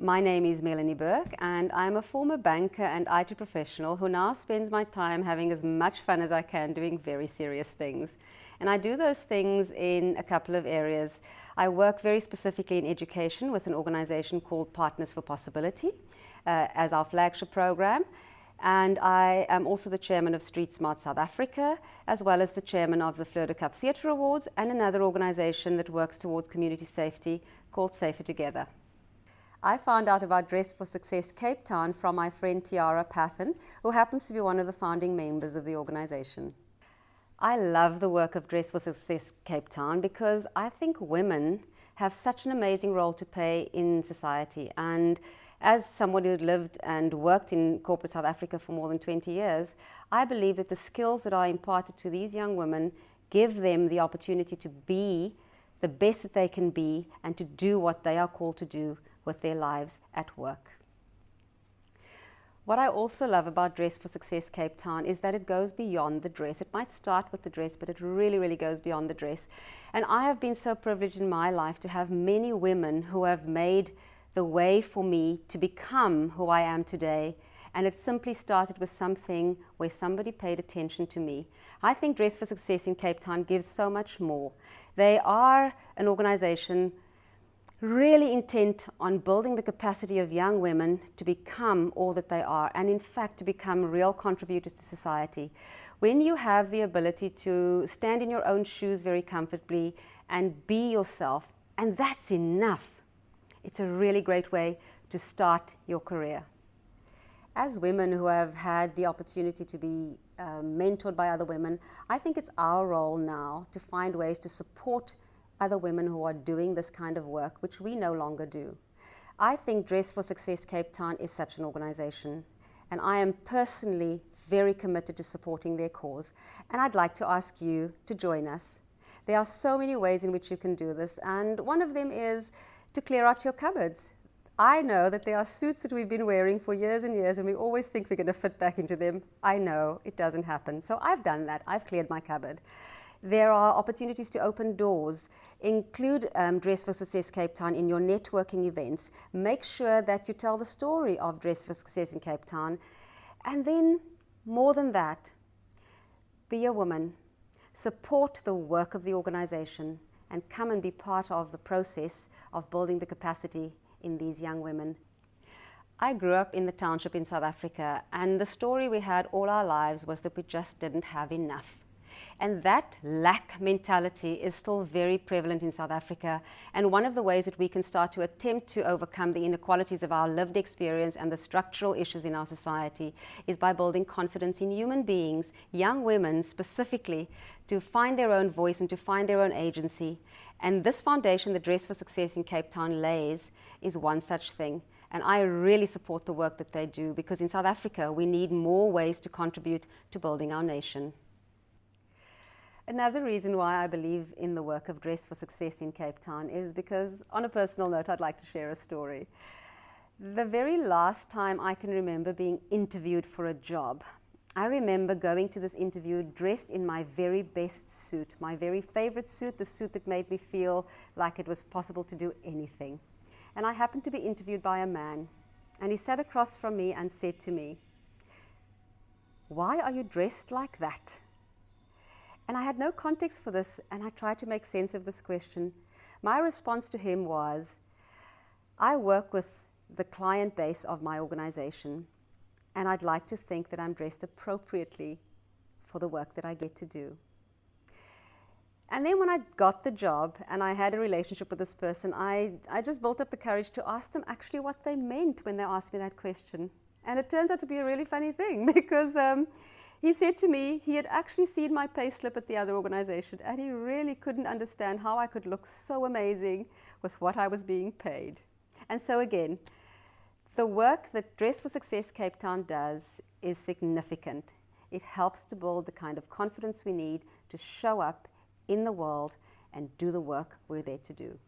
My name is Melanie Burke, and I'm a former banker and IT professional who now spends my time having as much fun as I can doing very serious things. And I do those things in a couple of areas. I work very specifically in education with an organization called Partners for Possibility as our flagship program. And I am also the chairman of Street Smart South Africa, as well as the chairman of the Fleur de Cap Theatre Awards and another organization that works towards community safety called Safer Together. I found out about Dress for Success Cape Town from my friend Tiara Pathan, who happens to be one of the founding members of the organization. I love the work of Dress for Success Cape Town because I think women have such an amazing role to play in society. And as someone who lived and worked in corporate South Africa for more than 20 years, I believe that the skills that are imparted to these young women give them the opportunity to be the best that they can be and to do what they are called to do with their lives at work. What I also love about Dress for Success Cape Town is that it goes beyond the dress. It might start with the dress, but it really goes beyond the dress. And I have been so privileged in my life to have many women who have made the way for me to become who I am today. And it simply started with something where somebody paid attention to me. I think Dress for Success in Cape Town gives so much more. They are an organization really intent on building the capacity of young women to become all that they are, and in fact to become real contributors to society. When you have the ability to stand in your own shoes very comfortably and be yourself, and that's enough, it's a really great way to start your career. As women who have had the opportunity to be mentored by other women, I think it's our role now to find ways to support other women who are doing this kind of work, which we no longer do. I think Dress for Success Cape Town is such an organization, and I am personally very committed to supporting their cause, and I'd like to ask you to join us. There are so many ways in which you can do this, and one of them is to clear out your cupboards. I know that there are suits that we've been wearing for years and years, and we always think we're going to fit back into them. I know it doesn't happen, so I've done that. I've cleared my cupboard. There are opportunities to open doors. Include Dress for Success Cape Town in your networking events. Make sure that you tell the story of Dress for Success in Cape Town. And then, more than that, be a woman. Support the work of the organization and come and be part of the process of building the capacity in these young women. I grew up in the township in South Africa, and the story we had all our lives was that we just didn't have enough. And that lack mentality is still very prevalent in South Africa. And one of the ways that we can start to attempt to overcome the inequalities of our lived experience and the structural issues in our society is by building confidence in human beings, young women specifically, to find their own voice and to find their own agency. And this foundation that Dress for Success in Cape Town lays is one such thing. And I really support the work that they do, because in South Africa we need more ways to contribute to building our nation. Another reason why I believe in the work of Dress for Success in Cape Town is because, on a personal note, I'd like to share a story. The very last time I can remember being interviewed for a job, I remember going to this interview dressed in my very best suit, my very favorite suit, the suit that made me feel like it was possible to do anything. And I happened to be interviewed by a man, and he sat across from me and said to me, "Why are you dressed like that?" And I had no context for this, and I tried to make sense of this question. My response to him was, I work with the client base of my organization, and I'd like to think that I'm dressed appropriately for the work that I get to do. And then when I got the job and I had a relationship with this person, I just built up the courage to ask them actually what they meant when they asked me that question. And it turns out to be a really funny thing, because he said to me he had actually seen my pay slip at the other organization, and he really couldn't understand how I could look so amazing with what I was being paid. And so again, the work that Dress for Success Cape Town does is significant. It helps to build the kind of confidence we need to show up in the world and do the work we're there to do.